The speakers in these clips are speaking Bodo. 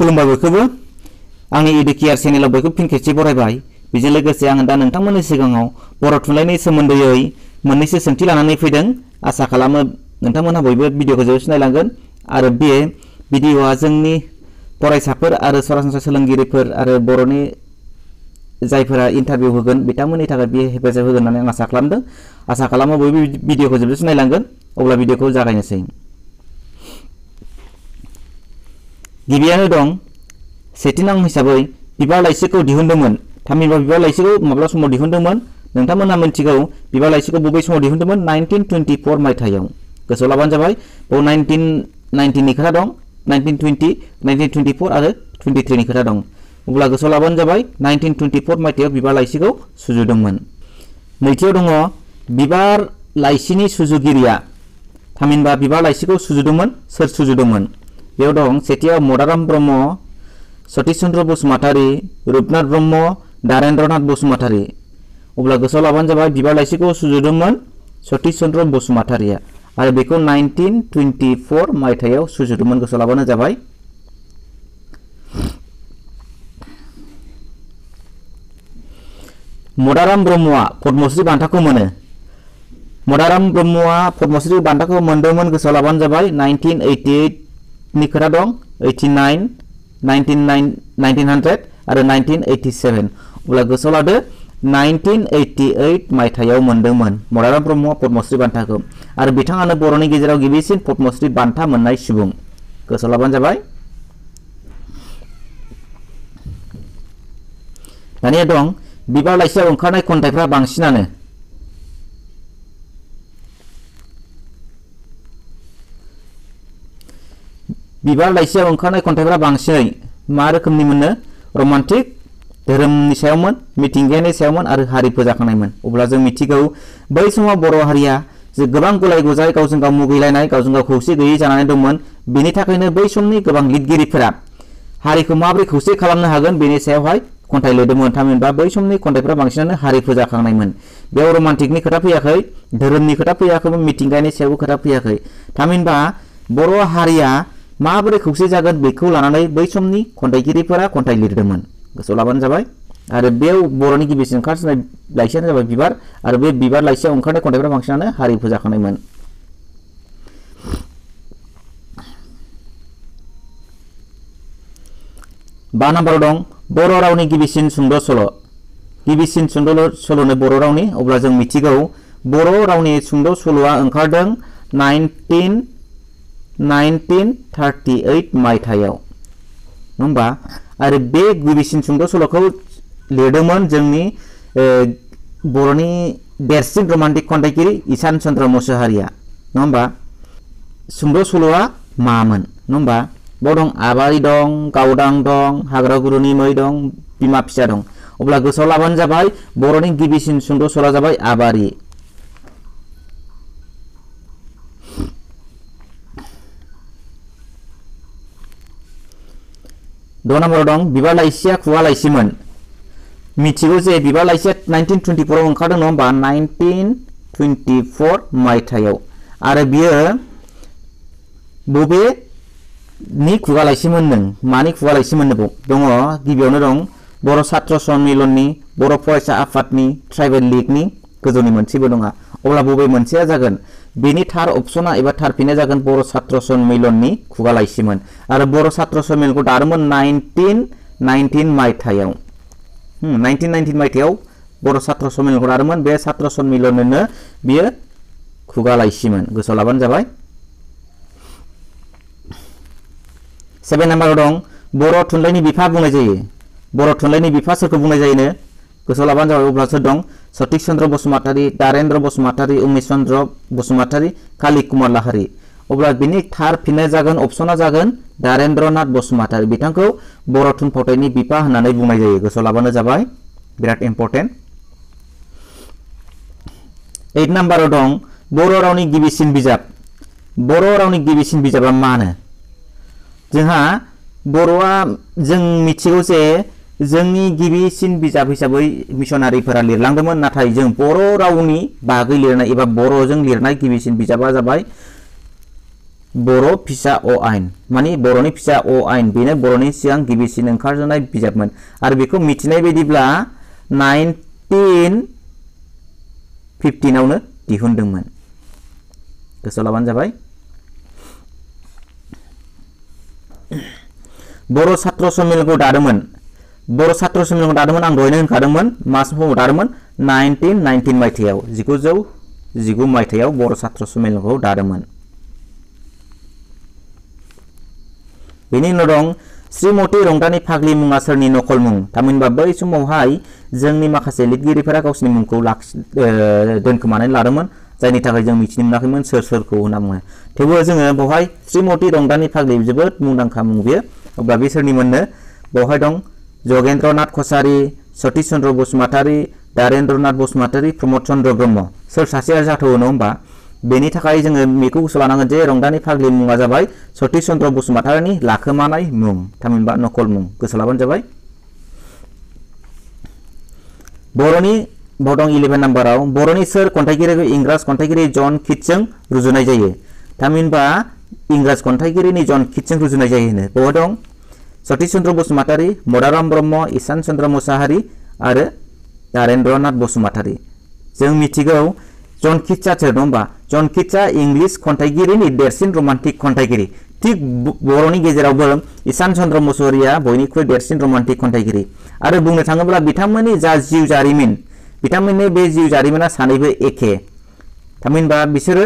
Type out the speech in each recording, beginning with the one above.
खुलुमबाय बयखौबो आंनि BTR चेनेलाव बयखौबो फिन खेबसे बरायबाय। बेजों लोगोसे आं दा नोंथांमोननि सिगाङाव बर' थुनलाइनि सोमोन्दैयै मोननैसो सोंथि लानानै फैदों। आसा खालामो नोंथांमोनहा बयबो भिडिअखौ जोबोद नायलांगोन आरो बे भिडिअआ जोंनि फरायसाफोर आरो सरासनस्रा सोलोंगिरिफोर आरो बर'नि जायफोरा इन्टारभिउ होगोन बिथांमोननि थाखाय बे हेफाजाब होगोन होननानै आं आसा खालामदों। आसा खालामो बयबो भिडिअखौ जोबोद नायलांगोन। अब्ला भिडिअखौ जागायनोसै। गिबियावनो दं सेथि नाम हिसाबै बिबार लाइसिखौ दिहुनदोंमोन। थामहिनबा बिबार लाइसिखौ माब्ला समाव दिहुनदोंमोन नोंथांमोनहा मिन्थिगौ। बिबार लाइसिखौ बबे समाव दिहुनदोंमोन? 1924 मायथाइयाव। गोसोआव लाबानो जाबाय। बेयाव 1919 नि खोथा दं, 1920, 1924 आरो 23 नि खोथा दं। अब्ला गोसोआव लाबानो जाबाय 1924 मायथाइयाव बिबार लाइसिखौ सुजुदोंमोन। नैथियाव दङ बिबार लाइसिनि सुजुगिरिया। थामहिनबा बिबार लाइसिखौ सुजुदोंमोन सोर सुजुदोंमोन? बेयाव दं सेथियाव मदाराम ब्रह्म, सतीश चन्द्र बसुमतारी, रुपनाथ ब्रह्म, दारेन्द्रनाथ बसुमतारी। अब्ला गोसोआव लाबानो जाबाय बिबार लाइसिखौ सुजुदोंमोन सतीश चन्द्र बसुमतारीया आरो बेखौ 1924 मायथाइयाव सुजुदोंमोन। गोसोआव लाबानो जाबाय। मदाराम ब्रह्मआ पद्मश्री बान्थाखौ मोनो। मदाराम ब्रह्मआ पद्मश्री बान्थाखौ मोनदोंमोन। गोसोआव लाबानो जाबाय 1988 नि खोथा दं, 89, 1900 आरो 1987। अब्ला गोसोआव लादो 1988 मायथाइयाव मोनदोंमोन मदाराम ब्रह्मआ पद्मश्री बान्थाखौ आरो बिथाङानो बर'नि गेजेराव गिबिसिन पद्मश्री बान्था मोननाय सुबुं। गोसोआव लाबानो जाबाय। दानिया दं बिबार लाइसियाव ओंखारनाय खन्थाइफ्रा बांसिनानो। बिबार लाइसियाव ओंखारनाय खन्थाइफ्रा बांसिनै मा रोखोमनि मोननो? रमान्टिक, धोरोमनि सायावमोन, मिथिंगायारि सायावमोन आरो हारि फोजाखांनायमोन। अब्ला जों मिथिगौ बै समाव बर' हारिया जे गोबां गुलाय गुजाय, गावजों गाव मुगैलायनाय, गावजों गाव खौसे गैयै जानानै दंमोन। बेनि थाखायनो बै समनि गोबां लिरगिरिफोरा हारिखौ माबोरै खौसे खालामनो हागोन बेनि सायावहाय खन्थाइ लिरदोंमोन। थामहिनबा बै समनि खन्थाइफ्रा बांसिनानो हारि फोजाखांनायमोन। बेयाव रमान्टिकनि खोथा फैयाखै, धोरोमनि खोथा फैयाखैमोन, मिथिंगानि सायावबो खोथा फैयाखै। थामहिनबा बर' हारिया माबोरै खौसे जागोन बेखौ लानानै बै समनि खन्थाइगिरिफोरा खन्थाइ लिरदोंमोन। गोसोआव लाबानो जाबाय। आरो बेयाव बर'नि गिबिसिन ओंखारजेननाय लाइसियानो जाबाय बिबार आरो बे बिबार लाइसियाव ओंखारनाय खन्थाइफ्रा बांसिनानो हारि फोजाखांनायमोन। बा नाम्बाराव दं बर' रावनि गिबिसिन सुंद' सल'। गिबिसिन सुंद' सल'नो बर' रावनि। अब्ला जों मिथिगौ बर' रावनि सुंद' सल'आ ओंखारदों 1938 मायथाइयाव, नङा होमबा? आरो बे गिबिसिन सुंद' सल'खौ लिरदोंमोन जोंनि बर'नि देरसिन रमान्टिक खन्थाइगिरि ईसान चन्द्र मुसाहारिया, नङा होमबा? सुंद' सल'आ मामोन, नङा होमबा? बाव दं आबारि दं, गावदां दं, हाग्रा गुरुनि मै दं, बिमा फिसा दं। अब्ला गोसोआव लाबानो जाबाय बर'नि गिबिसिन सुंद' सल'आ जाबाय आबारि। द' नाम्बाराव दं बिबार लाइसिया खुगा लाइसिमोन। मिथिगौ जे बिबार लाइसिया 1924 आव ओंखारदों, नङा होमबा? 1924 मायथाइयाव। आरो बियो बबेनि खुगा लाइसिमोन? मानि खुगा लाइसिमोन दङ? गिबियावनो दं बर' सात्र सन्मिलननि, बर' फरायसा आफादनि, ट्राइबेल लिगनि, गोजौनि मोनसेबो दङ। अब्ला बबे मोनसेया जागोन? बेनि थार अपसना एबा थार फिननाया जागोन बर' सात्र सन्मिलननि खुगा लाइसिमोन। आरो बर' सात्र सन्मिलनखौ दादोंमोन 1919 मायथाइयाव। 1919 मायथाइयाव बर' सात्र सन्मिलनखौ दादोंमोन। बे सात्र सन्मिलननो बियो खुगा लाइसिमोन। गोसोआव लाबानो जाबाय। 7 नाम्बाराव दं बर' थुनलाइनि बिफा बुंनाय जायो। बर' थुनलाइनि बिफा सोरखौ बुंनाय जायोनो? गोसोआव लाबानो जाबाय। अब्ला सोर दं? सतीश चन्द्र बसुमतारी, दारेन्द्र बसुमतारी, उमेश चन्द्र बसुमतारी, काली कुमार लाहारी। अब्ला बिनि थार फिननाया जागोन, अपसना जागोन दारेन्द्रनाथ बसुमतारी। बिथांखौ बर' थुनफावथायनि बिफा होननानै बुंनाय जायो। गोसोआव लाबानो जाबाय। बिराद इम्पर्टेन्ट। 8 नाम्बाराव दं बर' रावनि गिबिसिन बिजाब। बर' रावनि गिबिसिन बिजाबा मानो? जोंहा बर'आ जों मिथिगौ जे जोंनि गिबिसिन बिजाब हिसाबै मिशनारिफोरा लिरलांदोंमोन। नाथाय जों बर' रावनि बागै लिरनाय एबा बर'जों लिरनाय गिबिसिन बिजाबा जाबाय बर' फिसा अ आयेन माने बर'नि फिसा अ आयेन बेनो बर'नि सिगां गिबिसिन ओंखारजेननाय बिजाबमोन आरो बेखौ मिथिनाय बायदिब्ला 1915 आवनो दिहुनदोंमोन गोसोआव लाबानो जाबाय बर' छात्र सम्मेलनखौ दादोंमोन बर' छात्र सम्मेलनखौ दादोंमोन आं दहायनो होनखादोंमोन मा समाव दादोंमोन 1919 मायथाइयाव 1919 मायथाइयाव बर' छात्र सम्मेलनखौ दादोंमोन बेनि उनाव दं श्रीमती रंदानि फाग्लि मुङा सोरनि नकल मुं थामहिनबा बै समावहाय जोंनि माखासे लिरगिरिफोरा गावसिनि मुंखौ दोनखोमानानै लादोंमोन जायनि थाखाय जों मिथिनो मोनाखैमोन सोर सोरखौ होनना बुङो थेवबो जोङो बेवहाय श्रीमती रंदानि फाग्लि जोबोद मुंदांखा मुं बेयो अब्ला बे सोरनिमोननो बेवहाय दं जगेन्द्रनाथ कसारी सतीश चन्द्र बसुमतारी दारेन्द्रनाथ बसुमतारी प्रमद चन्द्र ब्रह्म सोर सासेया जाथावो नङा होमबा बेनि थाखाय जोङो बेखौ गोसोआव लानांगोन जे रंदानि फाग्लि मुङा जाबाय सतीश चन्द्र बसुमतारीनि लाखोमानाय मुं थामहिनबा नकल मुं गोसोआव लाबानो जाबाय बर'नि दं 11 नाम्बाराव बर'नि सोर खन्थाइगिरिखौ इंराज खन्थाइगिरि जन किट्सजों रुजुनाय जायो थामहिनबा इंराज खन्थाइगिरिनि जन किट्सजों रुजुनाय जायो होनो बेवहाय दं सतीश चन्द्र बसुमतारी मदाराम ब्रह्म ईशान चन्द्र मुसाहारी आरो दारेन्द्रनाथ बसुमतारी जों मिथिगौ जन किट्सआ सोर नङा होमबा जन किट्सआ इंलिश खन्थाइगिरिनि देरसिन रमान्टिक खन्थाइगिरि थिग बर'नि गेजेरावबो ईशान चन्द्र मुसाहारीया बयनिख्रुइ देरसिन रमान्टिक खन्थाइगिरि आरो बुंनो थाङोब्ला बिथांमोननि जा जिउ जारिमिन बिथांमोननि बे जिउ जारिमिना सानैबो एखे थामहिनबा बिसोरो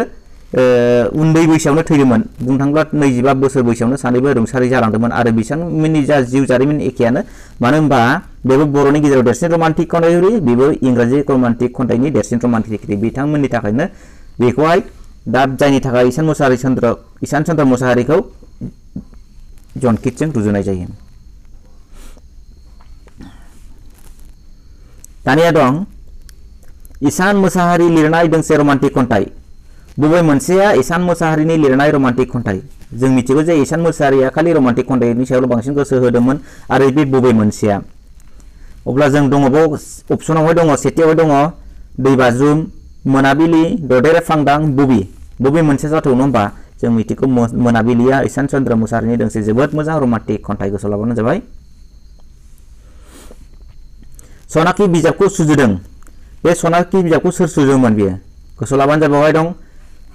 उन्दै बैसोआवनो थैदोंमोन बुंनो थाङोब्ला 25 बोसोर बैसोआवनो सानैबो रुंसारि जालांदोंमोन आरो बिथांमोननि जा जिउ जारिमिन एखेयानो मानो होनबा बेबो बर'नि गेजेराव देरसिन रमान्टिक खन्थाइगिरि बेबो इंराजि रमान्टिक खन्थाइनि देरसिन रमान्टिक बिथांमोननि थाखायनो बेखौहाय दा जायनि थाखाय ईशान चन्द्र मुसाहारीखौ जन किट्सजों रुजुनाय जायो दानिया दं ईशान मुसाहारी लिरनाय दोंसे रमान्टिक खन्थाइ बबे मोनसेया ईशान मुसाहारीनि लिरनाय रमान्टिक खन्थाइ जों मिथिगौ जे ईशान मुसाहारीया खालि रमान्टिक खन्थाइनि सायावल' बांसिन गोसो होदोंमोन आरो बे बबे मोनसेया अब्ला जों दङ अपसनावहाय दङ सेथियावहाय दङ दैबाज्रुम मोनाबिलि ददेरे फांदां बबे मोनसे जाथाव नङा होमबा जों मिथिगौ मोनाबिलिया ईशान चन्द्र मुसाहारीनि दोंसे जोबोद मोजां रमान्टिक खन्थाइ गोसोआव लाबानो जाबाय सनाखि बिजाबखौ सुजुदों बे सनाखि बिजाबखौ सोर सुजुदोंमोन बेयो गोसोआव लाबानो जाबाय बेवहाय दं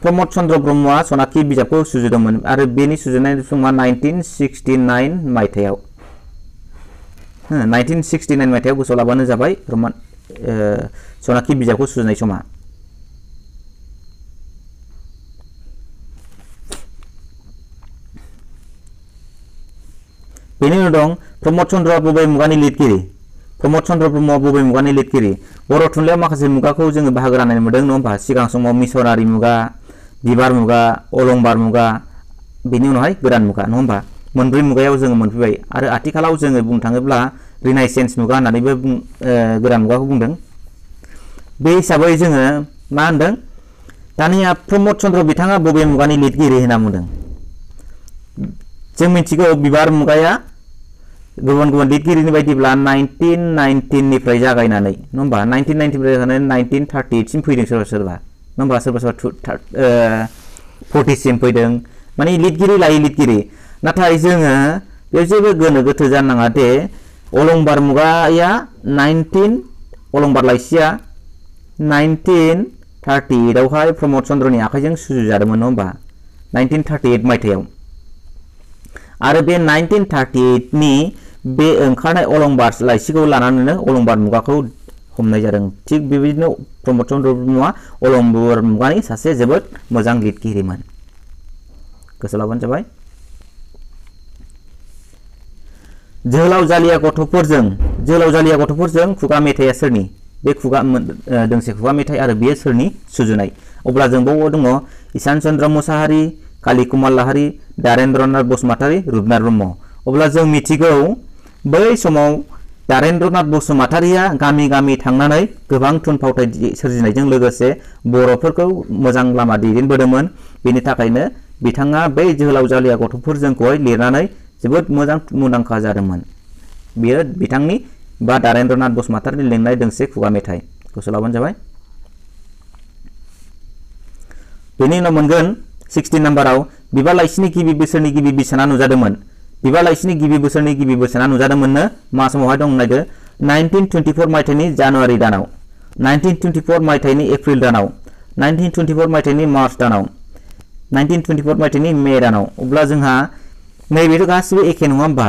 प्रमद चन्द्र ब्रह्मआ सनाखि बिजाबखौ सुजुदोंमोन आरो बेनि सुजुनाय समा 1969 मायथाइयाव 1969 मायथाइयाव गोसोआव लाबानो जाबाय सनाखि बिजाबखौ सुजुनाय समा बेनि उनाव दं प्रमद चन्द्रआ बबे मुगानि लिरगिरि प्रमद चन्द्र ब्रह्मआ बबे मुगानि लिरगिरि बर' थुनलाइयाव माखासे मुगाखौ जोङो बाहागो राननाय मोनदों नङा होमबा सिगां समाव मिसनारि मुगा बिबार मुगा अलंबार मुगा बेनि उनावहाय गोदान मुगा नङा होमबा मोनब्रै मुगायाव जोङो मोनफैबाय आरो आथिखालाव जोङो बुंनो थाङोब्ला रिनाइसेन्स मुगा होननानैबो गोदान मुगाखौ बुंदों बे हिसाबै जोङो मा होनदों दानिया प्रमद चन्द्र बिथाङा बबे मुगानि लिरगिरि होनना बुंदों जों मिथिगौ बिबार मुगाया गुबुन गुबुन लिरगिरिनि बायदिब्ला 1919 निफ्राय जागायनानै नङा होमबा 1919 निफ्राय जागायनानै 1938 सिम फैदों सोरबा सोरबा नङा होमबा सोरबा 40 सिम फैदों माने लिरगिरि लायै लिरगिरि नाथाय जोङो बेयाव जेबो गोनो गोथो जानो नाङा दे अलंबार मुगाया अलंबार लाइसिया 1938 आवहाय प्रमद चन्द्रनि आखाइजों सुजुजादोंमोन नङा होमबा 1938 मायथाइयाव आरो बे 1938 नि बे ओंखारनाय अलंबार लाइसिखौ लानानैनो अलंबार मुगाखौ हमनाय जादों थिग बेबायदिनो प्रमद चन्द्र ब्रह्मआ अलंबार मुगानि सासे जोबोद मोजां लिरगिरिमोन गोसोआव लाबानो जाबाय जोहोलाव जालिया गथ'फोरजों खुगा मेथाइया सोरनि बे दोंसे खुगा मेथाइ आरो बेयो सोरनि सुजुनाय अब्ला जों बाव दङ ईशान चन्द्र मुसाहारी काली कुमार लाहारी दारेन्द्रनाथ बसुमतारी रुपनाथ ब्रह्म अब्ला जों मिथिगौ बै समाव दारेन्द्रनाथ बसुमतारीया गामि गामि थांनानै गोबां थुनफावथाय सोरजिनायजों लोगोसे बर'फोरखौ मोजां लामा दैदेनबोदोंमोन बेनि थाखायनो बिथाङा बै जोहोलाव जालिया गथ'फोरजोंखौहाय लिरनानै जोबोद मोजां मुंदांखा जादोंमोन बेयो बिथांनि बा दारेन्द्रनाथ बसुमतारीनि लिरनाय दोंसे खुगा मेथाइ गोसोआव लाबानो जाबाय बेनि उनाव मोनगोन 16 नाम्बाराव बिबार लाइसिनि गिबि बोसोरनि गिबि बिसाना नुजादोंमोन बिबार लाइसिनि गिबि बोसोरनि गिबि बोसोना नुजादोंमोननो मा समावहाय दं नायदो 1924 मायथाइनि जानुवारि दानाव 1924 मायथाइनि एप्रिल दानाव 1924 मायथाइनि मार्च दानाव 1924 मायथाइनि मे दानाव अब्ला जोंहा नैबेथ' गासिबो एखे नङा होमबा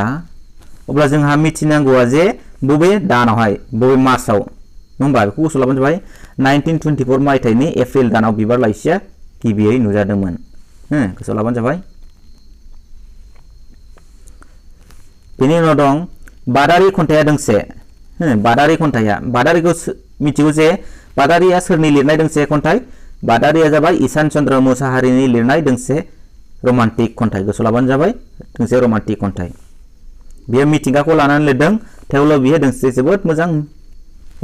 अब्ला जोंहा मिथिनांगौआ जे बबे दानावहाय बबे मासाव नङा होमबा बेखौ गोसोआव लाबानो जाबाय 1924 मायथाइनि एप्रिल दानाव बिबार लाइसिया गिबियै नुजादोंमोन गोसोआव लाबानो जाबाय बेनि उनाव दं बादारि खन्थाइया दोंसे बादारि खन्थाइया बादारिखौ मिथिगौ जे बादारिया सोरनि लिरनाय दोंसे खन्थाइ बादारिया जाबाय ईसान चन्द्र मोसाहारिनि लिरनाय दोंसे रमान्टिक खन्थाइ गोसोआव लाबानो जाबाय दोंसे रमान्टिक खन्थाइ बियो मिथिंगाखौ लानानै लिरदों थेवब्लाबो बियो दोंसे जोबोद मोजां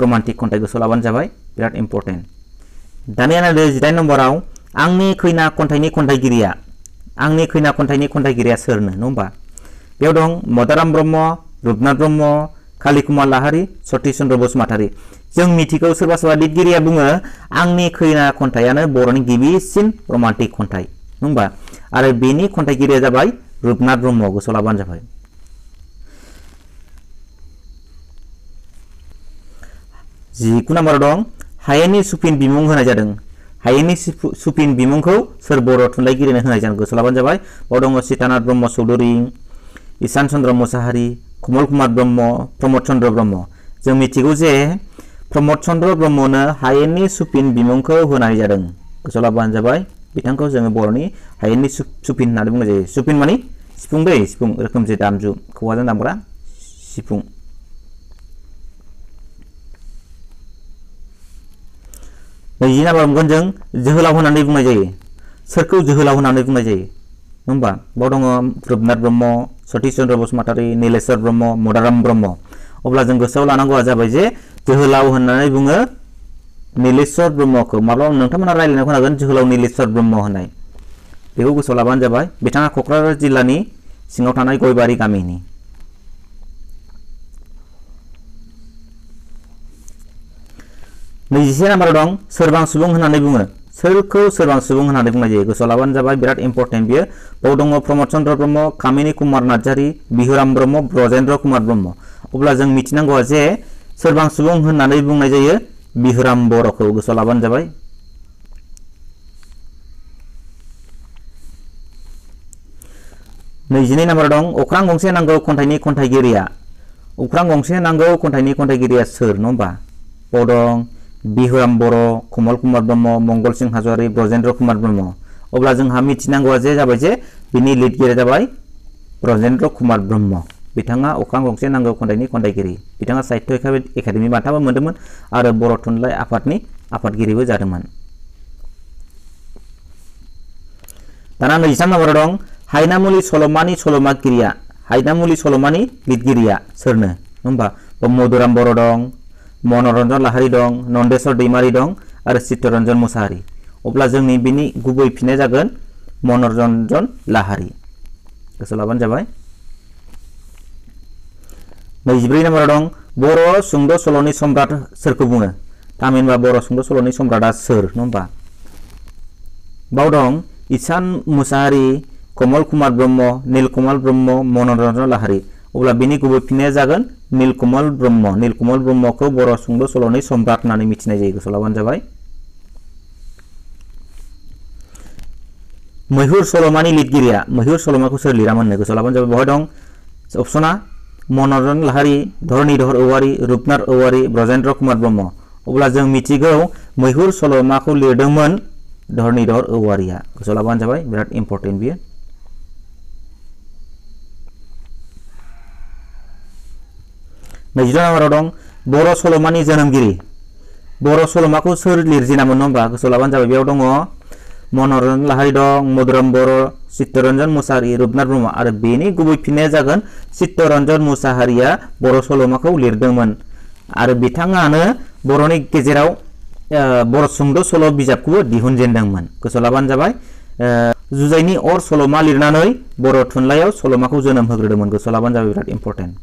रमान्टिक खन्थाइ गोसोआव लाबानो जाबाय बिराद इम्पर्टेन्ट दानिया नायदो 18 नम्बराव आंनि खैना खन्थाइनि खन्थाइगिरिया सोरनो नङा होमबा बेयाव दं मदाराम ब्रह्म रुपनाथ ब्रह्म काली कुमार लाहारी सतीश चन्द्र बसुमतारी जों मिथिगौ सोरबा सोरबा लिरगिरिया बुङो आंनि खैना खन्थाइयानो बर'नि गिबिसिन रमान्टिक खन्थाइ नङा होमबा आरो बेनि खन्थाइगिरिया जाबाय रुपनाथ ब्रह्म गोसोआव लाबानो जाबाय 19 नम्बराव दं हायेननि सुफिन बिमुं होनाय जादों हायेननि सुफिन बिमुंखौ सोर बर' थुनलाइगिरिनो होनाय जादों गोसोआव लाबानो जाबाय बाव दङ सीतानाथ ब्रह्म चौधुरी ईसान चन्द्र मोसाहारी कमल कुमार ब्रह्म प्रमद चन्द्र ब्रह्म जों मिथिगौ जे प्रमद चन्द्र ब्रह्मनो हायेननि सुफिन बिमुंखौ होनाय जादों गोसोआव लाबानो जाबाय बिथांखौ जोङो बर'नि हायेननि सुफिन होननानै बुंनाय जायो सुफिन माने सिफुं दै सिफुं रोखोमसे दामजु खौवाजों दामग्रा सिफुं 20 नम्बर मोनगोन जों जोहोलाव होननानै बुंनाय जायो सोरखौ जोहोलाव होननानै बुंनाय जायो होमबा बाव दङ रुपनाथ ब्रह्म सतीश चन्द्र बसुमतारी नीलेश्वर ब्रह्म मदाराम ब्रह्म अब्ला जों गोसोआव लानांगौआ जाबाय जे जोहोलाव होननानै बुङो नीलेश्वर ब्रह्मखौ माब्लाबा नोंथांमोना रायज्लायनायाव खोनागोन जोहोलाव नीलेश्वर ब्रह्म होननाय बेखौ गोसोआव लाबानो जाबाय बिथाङा क'क्राझार जिल्लानि सिङाव थानाय गयबारि गामिनि 21 नम्बराव दं सोरबां सुबुं होननानै बुङो सोरखौ सोरबां सुबुं होननानै बुंनाय जायो गोसोआव लाबानो जाबाय बिराद इम्पर्टेन्ट बियो बाव दङ प्रमद चन्द्र ब्रह्म कामिनी कुमार नार्जारी बिहुराम ब्रह्म ब्रजेन्द्र कुमार ब्रह्म अब्ला जों मिथिनांगौआ जे सोरबां सुबुं होननानै बुंनाय जायो बिहुराम बर'खौ गोसोआव लाबानो जाबाय 22 नम्बराव दं अख्रां गंसे नांगौ खन्थाइनि खन्थाइगिरिया अख्रां गंसे नांगौ खन्थाइनि खन्थाइगिरिया सोर नङा होमबा बाव दं बिहुराम बर' कमल कुमार ब्रह्म मंगल सिंह हाज'वारी ब्रजेन्द्र कुमार ब्रह्म अब्ला जोंहा मिथिनांगौआ जे जाबाय जे बिनि लिरगिरिया जाबाय ब्रजेन्द्र कुमार ब्रह्म बिथाङा अख्रां गंसे नांगौ खन्थाइनि खन्थाइगिरि बिथाङा साहित्य एकाडेमि बान्थाबो मोनदोंमोन आरो बर' थुनलाइ आफादनि आफादगिरिबो जादोंमोन दाना 23 नम्बराव दं हायनामुलि सल'मानि लिरगिरिया सोरनो होमबा मधुराम बर' दं मनरन्जन लाहारी दं नन्देश्वर दैमारी दं आरो चित्तरन्जन मुसाहारी अब्ला जोंनि बिनि गुबै फिननाया जागोन मनरन्जन लाहारी गोसोआव लाबानो जाबाय 24 नम्बराव दं बर' सुंद' सल'नि सम्राट सोरखौ बुङो थामहिनबा बर' सुंद' सल'नि सम्राटआ सोर नङा होमबा बाव दं ईसान मुसाहारी कमल कुमार ब्रह्म नीलकमल ब्रह्म मनरन्जन लाहारी अब्ला बिनि गुबै फिननाया जागोन नीलकमल ब्रह्मखौ बर' सुंद' सल'नि सम्राट होननानै मिथिनाय जायो गोसोआव लाबानो जाबाय मैहुर सल'मानि लिरगिरिया मैहुर सल'माखौ सोर लिरामोन गोसोआव लाबानो जाबाय बहाय दं अपसना मनरन्जन लाहारी धरनीधर औवारी रुपनाथ औवारी ब्रजेन्द्र कुमार ब्रह्म अब्ला जों मिथिगौ मैहुर सल'माखौ लिरदोंमोन धरनीधर औवारीया गोसोआव लाबानो जाबाय बिराद इम्पर्टेन्ट बियो 22 नम्बराव दं बर' सल'मानि जोनोमगिरि बर' सल'माखौ सोर लिरजेनामोन नङा होमबा गोसोआव लाबानो जाबाय बेयाव दङ मनरन्जन लाहारी दं मधुराम बर' चित्तरन्जन मुसाहारी रुपनाथ ब्रह्म आरो बेनि गुबै फिननाया जागोन चित्तरन्जन मुसाहारीया बर' सल'माखौ लिरदोंमोन आरो बिथाङानो बर'नि गेजेराव बर' सुंद' सल' बिजाबखौबो दिहुनजेनदोंमोन गोसोआव लाबानो जाबाय जुजाइनि अर सल'मा लिरनानै बर' थुनलाइयाव सल'माखौ जोनोम होग्रोदोंमोन गोसोआव लाबानो जाबाय बिराद इम्पर्टेन्ट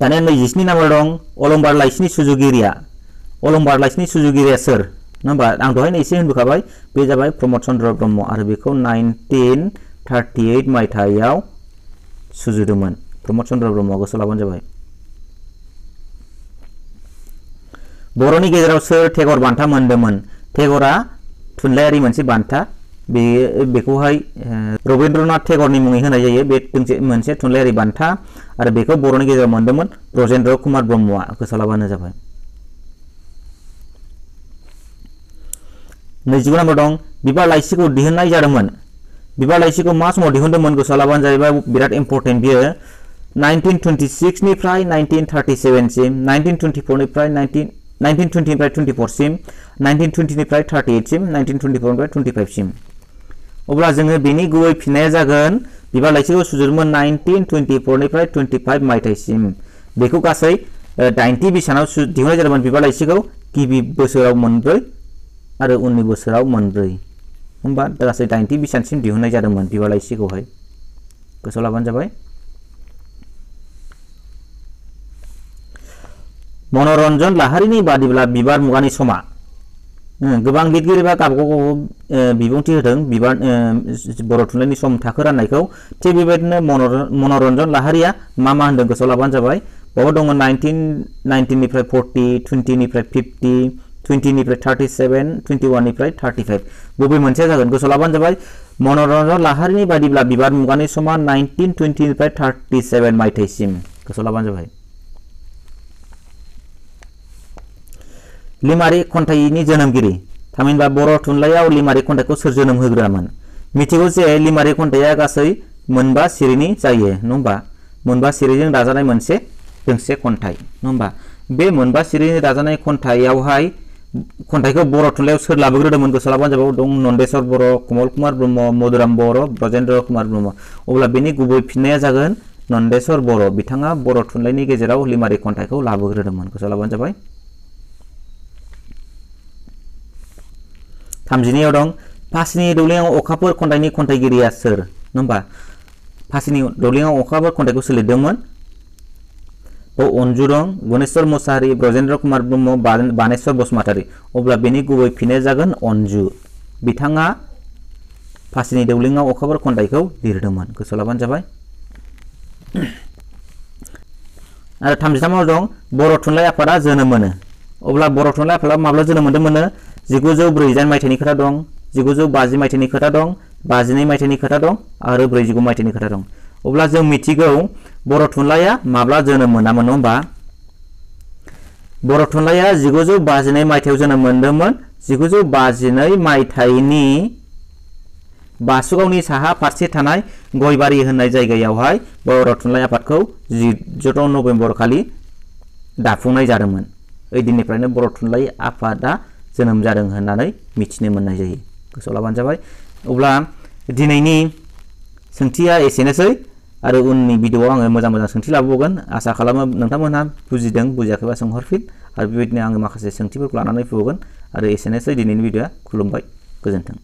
दानिया 27 नाम्बार दं अलंबार लाइसिनि सुजुगिरिया अलंबार लाइसिनि सुजुगिरिया सोर नङा होमबा आं दहायनो एसे होनबोखाबाय बे जाबाय प्रमद चन्द्र ब्रह्म आरो बेखौ 1938 मायथाइयाव सुजुदोंमोन प्रमद चन्द्र ब्रह्मआ गोसोआव लाबानो जाबाय बर'नि गेजेराव सोर टेगर बान्था मोनदोंमोन टेगरा थुनलाइयारि मोनसे बान्था बेखौहाय रबीन्द्रनाथ टेगरनि मुङै होनाय जायो बे मोनसे थुनलाइयारि बान्था आरो बेखौ बर'नि गेजेराव मोनदोंमोन ब्रजेन्द्र कुमार ब्रह्मआ गोसोआव लाबानो जाबाय 29 नाम्बार दं बिबार लाइसिखौ दिहुननाय जादोंमोन बिबार लाइसिखौ मा समाव दिहुनदोंमोन गोसोआव लाबानो जाहैबाय बिराद इम्पर्टेन्ट बियो 1926 निफ्राय 1937 सिम 1924 निफ्राय 1920 निफ्राय 24 सिम 1920 निफ्राय 38 सिम 1924 निफ्राय 25 सिम अब्ला जोङो बेनि गुबै फिननाया जागोन बिबार लाइसिखौ सुजुदोंमोन 1924 निफ्राय 25 मायथाइसिम बेखौ गासै 80 बिसानाव दिहुननाय जादोंमोन बिबार लाइसिखौ गिबि बोसोराव मोनब्रै आरो उननि बोसोराव मोनब्रै होमबा गासै 80 बिसानसिम दिहुननाय जादोंमोन बिबार लाइसिखौहाय गोसोआव लाबानो जाबाय मनरन्जन लाहारिनि बादिब्ला बिबार मुगानि समा गोबां लिरगिरिफोरा गावबागाव बिबुंथि होदों बिबार बर' थुनलाइनि सम थाखो राननायखौ थिग बेबायदिनो मनरन्जन लाहारिया मा होनदों गोसोआव लाबानो जाबाय बावबो दङ 19 निफ्राय 40 20 निफ्राय 50 20 निफ्राय 37 21 निफ्राय 35 बबे मोनसेया जागोन गोसोआव लाबानो जाबाय मनरन्जन लाहारिनि बादिब्ला बिबार मुगानि समा 1920 निफ्राय 37 मायथाइसिम गोसोआव लाबानो जाबाय लिमारि खन्थाइनि जोनोमगिरि थामहिनबा बर' थुनलाइयाव लिमारि खन्थाइखौ सोर जोनोम होग्रामोन मिथिगौ जे लिमारि खन्थाइया गासै मोनबा सिरिनि जायो नङा होमबा मोनबा सिरिजों दाजानाय मोनसे दोंसे खन्थाइ नङा होमबा बे मोनबा सिरिनि दाजानाय खन्थाइयावहाय खन्थाइखौ बर' थुनलाइयाव सोर लाबोग्रोदोंमोन गोसोआव लाबानो जाबाय दं नन्देस्वर बर' कमल कुमार ब्रह्म मधुराम बर' ब्रजेन्द्र कुमार ब्रह्म अब्ला बेनि गुबै फिननाया जागोन नन्देस्वर बर' बिथाङा बर' थुनलाइनि गेजेराव लिमारि खन्थाइखौ लाबोग्रोदोंमोन गोसोआव लाबानो जाबाय 32 दं फासिनि दौलेङाव अखाफोर खन्थाइनि खन्थाइगिरिया सोर नङा होमबा फासिनि दौलेङाव अखाफोर खन्थाइखौ सोर लिरदोंमोन अन्जु दं गुनेश्वर मुसाहारि ब्रजेन्द्र कुमार ब्रह्म बानेश्वर बसुमतारी अब्ला बेनि गुबै फिननाया जागोन अन्जु बिथाङा फासिनि दौलेङाव अखाफोर खन्थाइखौ लिरदोंमोन गोसोआव लाबानो जाबाय आरो 33 दं बर' थुनलाइ आफादा जोनोम मोनो अब्ला बर' थुनलाइ आफादा माब्ला जोनोम मोनदोंमोन 1948 मायथाइनि खोथा दं 1950 मायथाइनि खोथा दं 52 मायथाइनि खोथा दं आरो 49 मायथाइनि खोथा दं अब्ला जों मिथिगौ बर' थुनलाइया माब्ला जोनोम मोनामोन नङा होमबा बर' थुनलाइया 1952 मायथाइयाव जोनोम मोनदोंमोन 1952 मायथाइनि बासुगावनि साहा फारसे थानाय गयबारि होननाय जायगायावहाय बर' थुनलाइ आफादखौ 14 नभेम्बर खालि दाफुंनाय जादोंमोन ओइ दिननिफ्रायनो बर' थुनलाइ आफादा जोनोम जादों होननानै मिथिनो मोननाय जायो गोसोआव लाबानो जाबाय अब्ला दिनैनि सोंथिया एसेनोसै आरो उननि भिडिअआव आङो मोजां सोंथि लाबोगोन आसा खालामो नोंथांमोनहा बुजिदों बुजियाखैबा सोंहरफिन आरो बेबायदिनो आङो माखासे सोंथिफोरखौ लानानै फैबावगोन आरो एसेनोसै दिनैनि भिडिअआ खुलुमबाय गोजोन्थों